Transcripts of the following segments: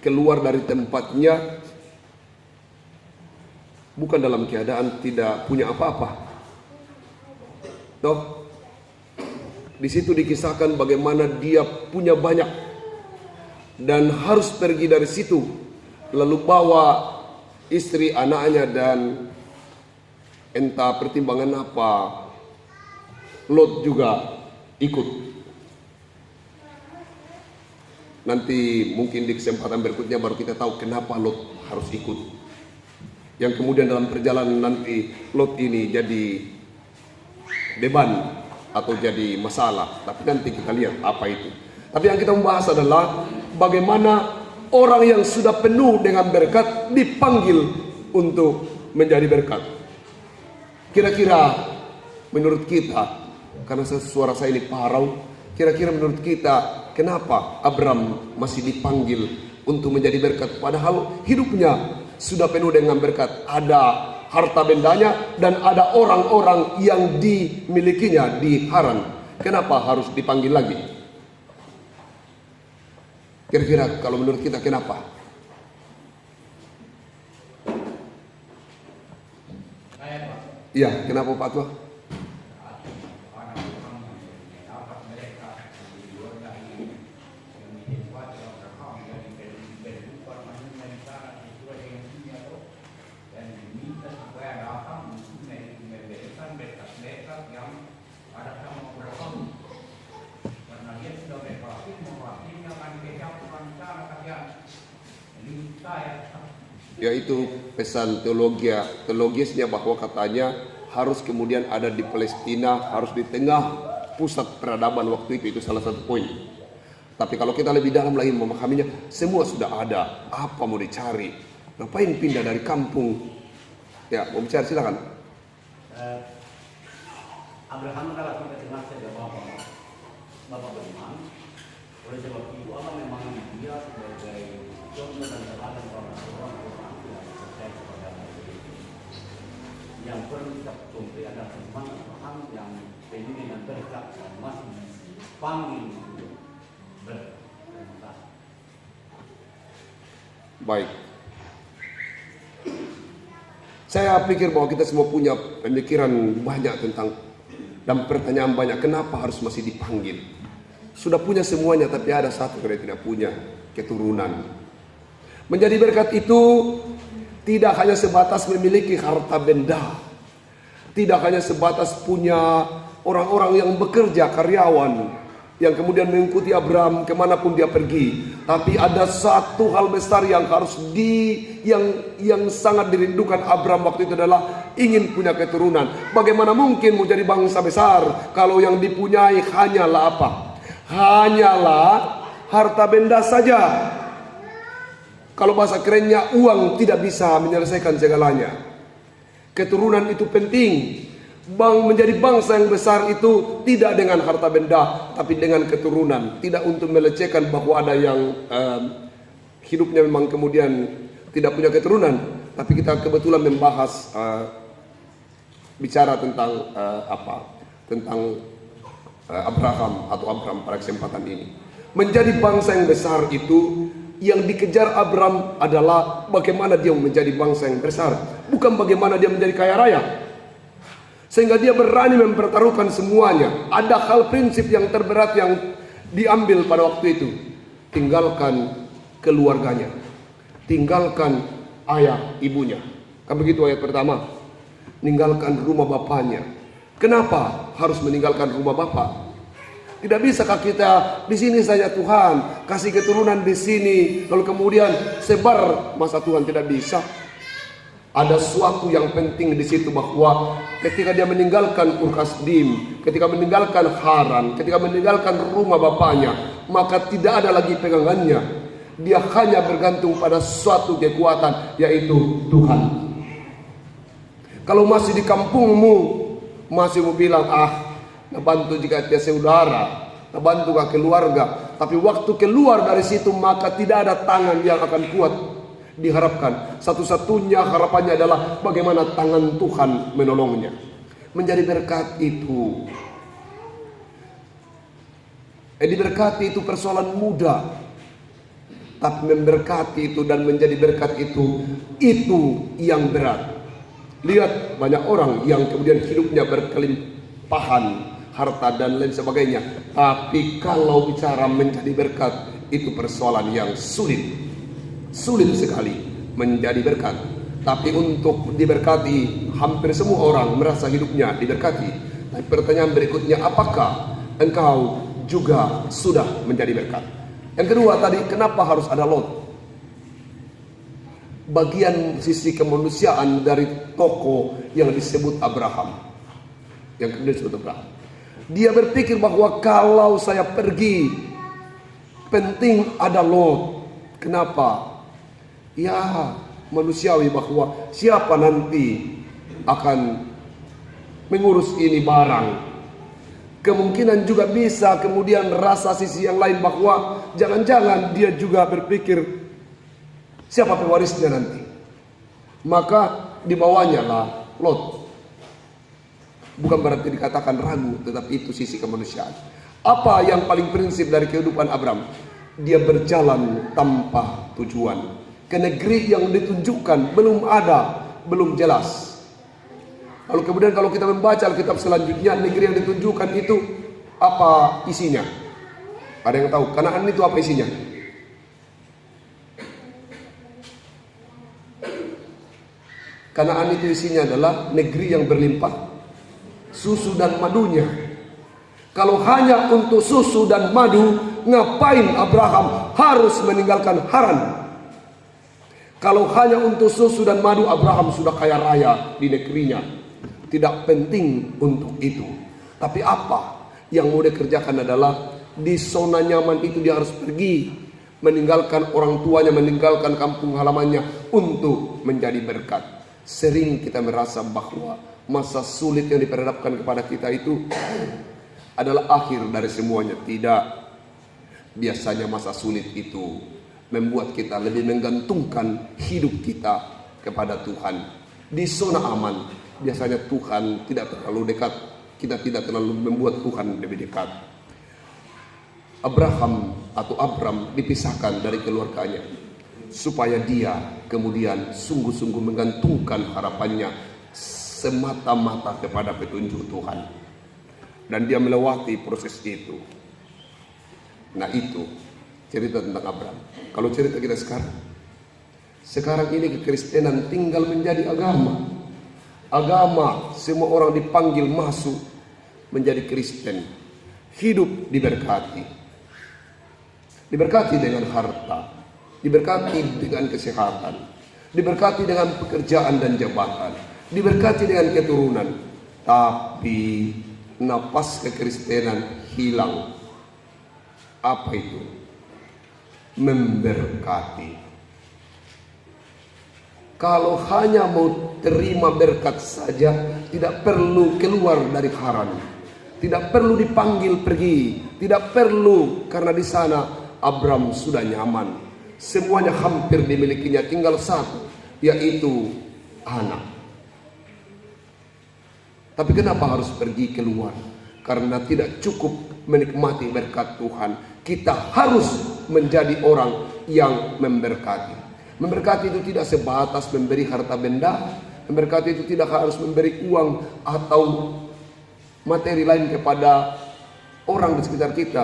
keluar dari tempatnya bukan dalam keadaan tidak punya apa-apa. Toh, di situ dikisahkan bagaimana dia punya banyak dan harus pergi dari situ, lalu bawa istri, anaknya, dan entah pertimbangan apa, Lot juga ikut. Nanti mungkin di kesempatan berikutnya baru kita tahu kenapa Lot harus ikut. Yang kemudian dalam perjalanan nanti Lot ini jadi beban atau jadi masalah. Tapi nanti kita lihat apa itu. Tapi yang kita membahas adalah bagaimana orang yang sudah penuh dengan berkat dipanggil untuk menjadi berkat. Kira-kira menurut kita, karena suara saya ini parau, kira-kira menurut kita kenapa Abram masih dipanggil untuk menjadi berkat, padahal hidupnya sudah penuh dengan berkat. Ada harta bendanya dan ada orang-orang yang dimilikinya di Haran. Kenapa harus dipanggil lagi? Kira-kira kalau menurut kita kenapa? Iya, kenapa Pak Tua? Yaitu pesan teologisnya bahwa katanya harus kemudian ada di Palestina, harus di tengah pusat peradaban waktu itu salah satu poin. Tapi kalau kita lebih dalam lagi memahaminya, semua sudah ada, apa mau dicari? Ngapain pindah dari kampung? Ya, mau bicara silakan. Abraham adalah kita dengar saja Bapak beriman. Oleh sebab itu Allah memang dia sebagai contoh dan teladan orang-orang yang percaya kepada Allah. Yang perlu kita contoh adalah semangat Abraham yang penuh dengan berkat dan masih dipanggil untuk berkat. Baik. Saya pikir bahwa kita semua punya pemikiran banyak tentang dan pertanyaan banyak, kenapa harus masih dipanggil? Sudah punya semuanya, tapi ada satu yang tidak punya, keturunan. Menjadi berkat itu tidak hanya sebatas memiliki harta benda, tidak hanya sebatas punya orang-orang yang bekerja, karyawan yang kemudian mengikuti Abraham kemanapun dia pergi. Tapi ada satu hal besar yang harus yang sangat dirindukan Abraham waktu itu adalah ingin punya keturunan. Bagaimana mungkin mau jadi bangsa besar kalau yang dipunyai hanyalah apa? Hanyalah harta benda saja. Kalau bahasa kerennya, uang tidak bisa menyelesaikan segalanya. Keturunan itu penting. Menjadi bangsa yang besar itu tidak dengan harta benda, tapi dengan keturunan. Tidak untuk melecehkan bahwa ada yang hidupnya memang kemudian tidak punya keturunan. Tapi kita kebetulan membahas bicara tentang tentang Abraham atau Abram pada kesempatan ini. Menjadi bangsa yang besar itu, yang dikejar Abram adalah bagaimana dia menjadi bangsa yang besar, bukan bagaimana dia menjadi kaya raya. Sehingga dia berani mempertaruhkan semuanya. Ada hal prinsip yang terberat yang diambil pada waktu itu. Tinggalkan keluarganya, tinggalkan ayah ibunya. Kan begitu ayat pertama. Meninggalkan rumah bapaknya. Kenapa harus meninggalkan rumah bapak? Tidak bisakah kita di sini saja Tuhan, kasih keturunan di sini, lalu kemudian sebar? Masa Tuhan tidak bisa? Ada sesuatu yang penting di situ, bahwa ketika dia meninggalkan Ur-Kasdim, ketika meninggalkan Haran, ketika meninggalkan rumah bapaknya, maka tidak ada lagi pegangannya. Dia hanya bergantung pada suatu kekuatan, yaitu Tuhan. Kalau masih di kampungmu, masih mau bilang, bantu jika dia saudara, bantu ke keluarga. Tapi waktu keluar dari situ, maka tidak ada tangan yang akan kuat diharapkan. Satu-satunya harapannya adalah bagaimana tangan Tuhan menolongnya. Menjadi berkat itu, diberkati itu persoalan mudah. Tapi memberkati itu dan menjadi berkat itu yang berat. Lihat banyak orang yang kemudian hidupnya berkelimpahan harta dan lain sebagainya, tapi kalau bicara menjadi berkat, itu persoalan yang sulit sekali menjadi berkat. Tapi untuk diberkati, hampir semua orang merasa hidupnya diberkati. Tapi pertanyaan berikutnya, apakah engkau juga sudah menjadi berkat? Yang kedua tadi, kenapa harus ada Lot? Bagian sisi kemanusiaan dari tokoh yang disebut Abraham. Yang kemudian disebut Abraham. Dia berpikir bahwa kalau saya pergi, penting ada Lot. Kenapa? Ya, manusiawi bahwa siapa nanti akan mengurus ini barang. Kemungkinan juga bisa kemudian rasa sisi yang lain bahwa jangan-jangan dia juga berpikir siapa pewarisnya nanti. Maka dibawanya lah Lot. Bukan berarti dikatakan ragu, tetapi itu sisi kemanusiaan. Apa yang paling prinsip dari kehidupan Abram? Dia berjalan tanpa tujuan. Ke negeri yang ditunjukkan belum ada, belum jelas. Lalu kemudian kalau kita membaca Alkitab selanjutnya, negeri yang ditunjukkan itu apa isinya? Ada yang tahu? Kanaan itu apa isinya? Kanaan itu isinya adalah negeri yang berlimpah susu dan madunya. Kalau hanya untuk susu dan madu, ngapain Abraham harus meninggalkan Haran? Kalau hanya untuk susu dan madu, Abraham sudah kaya raya di negerinya. Tidak penting untuk itu. Tapi apa yang mau dikerjakan adalah di zona nyaman itu dia harus pergi, meninggalkan orang tuanya, meninggalkan kampung halamannya untuk menjadi berkat. Sering kita merasa bahwa masa sulit yang diperhadapkan kepada kita itu adalah akhir dari semuanya. Tidak. Biasanya masa sulit itu membuat kita lebih menggantungkan hidup kita kepada Tuhan. Di zona aman biasanya Tuhan tidak terlalu dekat. Kita tidak terlalu membuat Tuhan lebih dekat. Abraham atau Abram dipisahkan dari keluarganya supaya dia kemudian sungguh-sungguh menggantungkan harapannya semata-mata kepada petunjuk Tuhan. Dan dia melewati proses itu. Nah, itu cerita tentang Abram. Kalau cerita kita sekarang ini kekristenan tinggal menjadi agama. Agama, semua orang dipanggil masuk menjadi Kristen. Hidup diberkati. Diberkati dengan harta. Diberkati dengan kesehatan. Diberkati dengan pekerjaan dan jabatan. Diberkati dengan keturunan. Tapi napas kekristenan hilang. Apa itu? Memberkati. Kalau hanya mau terima berkat saja, tidak perlu keluar dari Haran, tidak perlu dipanggil pergi, tidak perlu, karena di sana Abram sudah nyaman, semuanya hampir dimilikinya, tinggal satu, yaitu anak. Tapi kenapa harus pergi keluar? Karena tidak cukup menikmati berkat Tuhan, kita harus menjadi orang yang memberkati. Memberkati itu tidak sebatas memberi harta benda. Memberkati itu tidak harus memberi uang atau materi lain kepada orang di sekitar kita.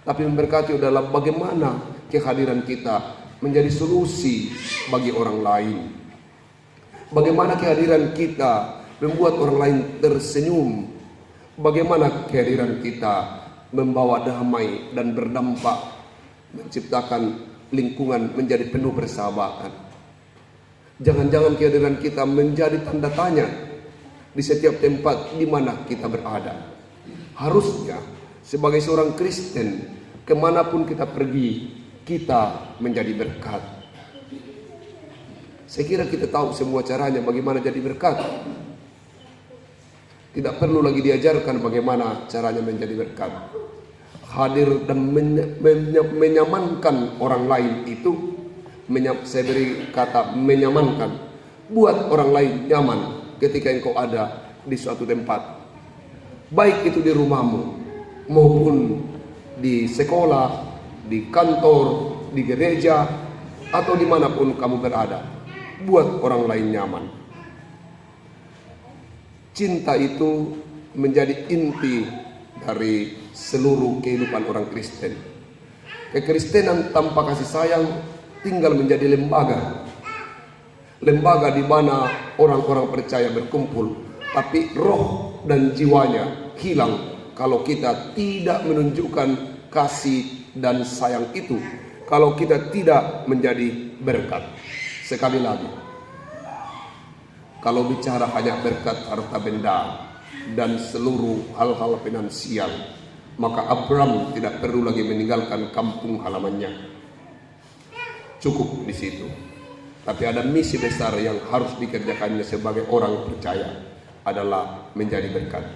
Tapi memberkati adalah bagaimana kehadiran kita menjadi solusi bagi orang lain. Bagaimana kehadiran kita membuat orang lain tersenyum. Bagaimana kehadiran kita membawa damai dan berdampak, menciptakan lingkungan menjadi penuh persahabatan. Jangan-jangan kehadiran kita menjadi tanda tanya di setiap tempat di mana kita berada. Harusnya sebagai seorang Kristen, kemanapun kita pergi, kita menjadi berkat. Saya kira kita tahu semua caranya bagaimana jadi berkat. Tidak perlu lagi diajarkan bagaimana caranya menjadi berkat. Hadir dan menyamankan orang lain itu, saya beri kata menyamankan, buat orang lain nyaman ketika engkau ada di suatu tempat, baik itu di rumahmu maupun di sekolah, di kantor, di gereja, atau dimanapun kamu berada. Buat orang lain nyaman. Cinta itu menjadi inti dari seluruh kehidupan orang Kristen. Kekristenan tanpa kasih sayang tinggal menjadi lembaga. Lembaga di mana orang-orang percaya berkumpul, tapi roh dan jiwanya hilang kalau kita tidak menunjukkan kasih dan sayang itu, kalau kita tidak menjadi berkat. Sekali lagi, kalau bicara hanya berkat harta benda dan seluruh hal-hal finansial, maka Abraham tidak perlu lagi meninggalkan kampung halamannya. Cukup di situ. Tapi ada misi besar yang harus dikerjakannya sebagai orang percaya, adalah menjadi berkat.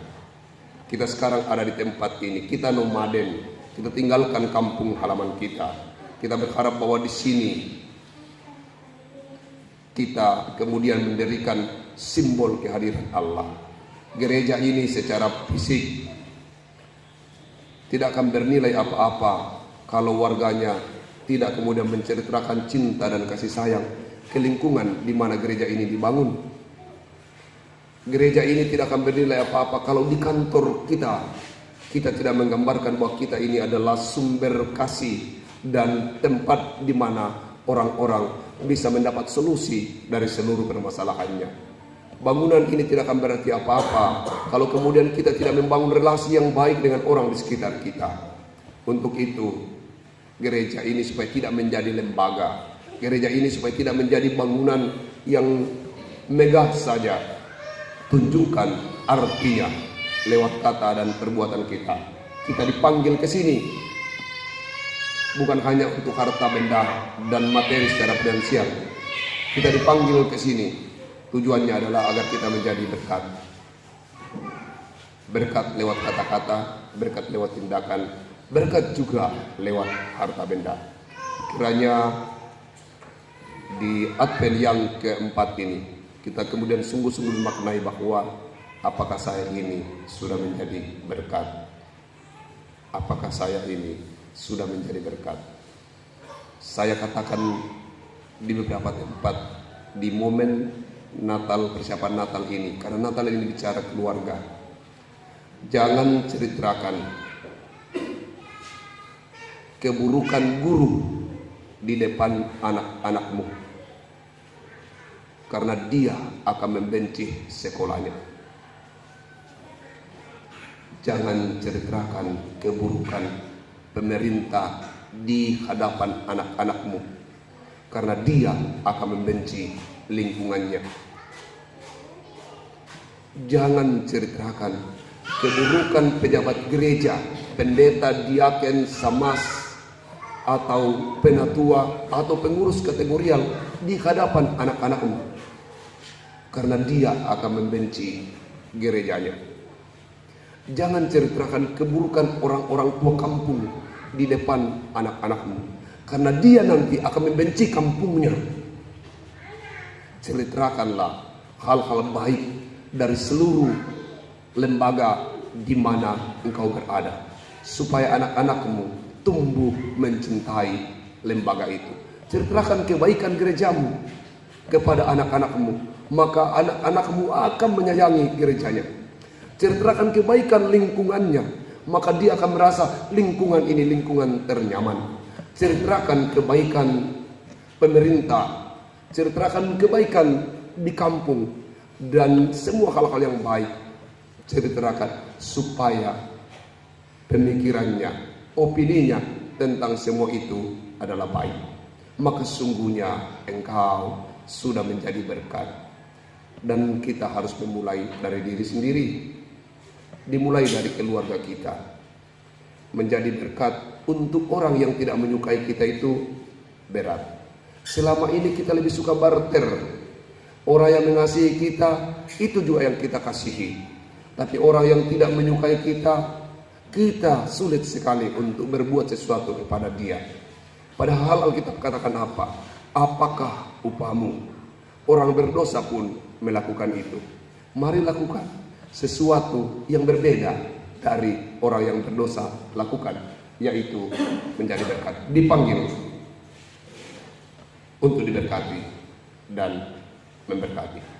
Kita sekarang ada di tempat ini, kita nomaden, kita tinggalkan kampung halaman kita. Kita berharap bahwa di sini kita kemudian mendirikan simbol kehadiran Allah. Gereja ini secara fisik tidak akan bernilai apa-apa kalau warganya tidak kemudian menceritakan cinta dan kasih sayang ke lingkungan di mana gereja ini dibangun. Gereja ini tidak akan bernilai apa-apa kalau di kantor kita tidak menggambarkan bahwa kita ini adalah sumber kasih dan tempat di mana orang-orang bisa mendapat solusi dari seluruh permasalahannya. Bangunan ini tidak akan berarti apa-apa kalau kemudian kita tidak membangun relasi yang baik dengan orang di sekitar kita. Untuk itu, gereja ini supaya tidak menjadi lembaga, gereja ini supaya tidak menjadi bangunan yang megah saja, tunjukkan artinya lewat kata dan perbuatan kita. Kita dipanggil ke sini bukan hanya untuk harta benda dan materi secara finansial. Kita dipanggil ke sini tujuannya adalah agar kita menjadi berkat. Berkat lewat kata-kata, berkat lewat tindakan, berkat juga lewat harta benda. Kiranya di Advent yang keempat ini kita kemudian sungguh-sungguh memaknai bahwa apakah saya ini sudah menjadi berkat? Apakah saya ini sudah menjadi berkat? Saya katakan di beberapa tempat di momen Natal, persiapan Natal ini, karena Natal ini bicara keluarga. Jangan ceritakan keburukan guru di depan anak-anakmu, karena dia akan membenci sekolahnya. Jangan ceritakan keburukan pemerintah di hadapan anak-anakmu, karena dia akan membenci lingkungannya. Jangan ceritakan keburukan pejabat gereja, pendeta, diaken, samas, atau penatua, atau pengurus kategorial di hadapan anak-anakmu, karena dia akan membenci gerejanya. Jangan ceritakan keburukan orang-orang tua kampung di depan anak-anakmu, karena dia nanti akan membenci kampungnya. Ceritakanlah hal-hal baik dari seluruh lembaga di mana engkau berada, supaya anak-anakmu tumbuh mencintai lembaga itu. Ceritakan kebaikan gerejamu kepada anak-anakmu, maka anak-anakmu akan menyayangi gerejanya. Ceritakan kebaikan lingkungannya, maka dia akan merasa lingkungan ini lingkungan ternyaman. Ceritakan kebaikan pemerintah, ceritakan kebaikan di kampung, dan semua hal-hal yang baik. Ceritakan supaya pemikirannya, opininya tentang semua itu adalah baik. Maka sungguhnya engkau sudah menjadi berkat. Dan kita harus memulai dari diri sendiri, dimulai dari keluarga kita. Menjadi berkat untuk orang yang tidak menyukai kita itu berat. Selama ini kita lebih suka barter. Orang yang mengasihi kita, itu juga yang kita kasihi. Tapi orang yang tidak menyukai kita, kita sulit sekali untuk berbuat sesuatu kepada dia. Padahal Alkitab katakan apa? Apakah upahmu? Orang berdosa pun melakukan itu. Mari lakukan sesuatu yang berbeda dari orang yang berdosa lakukan, yaitu menjadi berkat. Dipanggil untuk diberkati dan memberkati.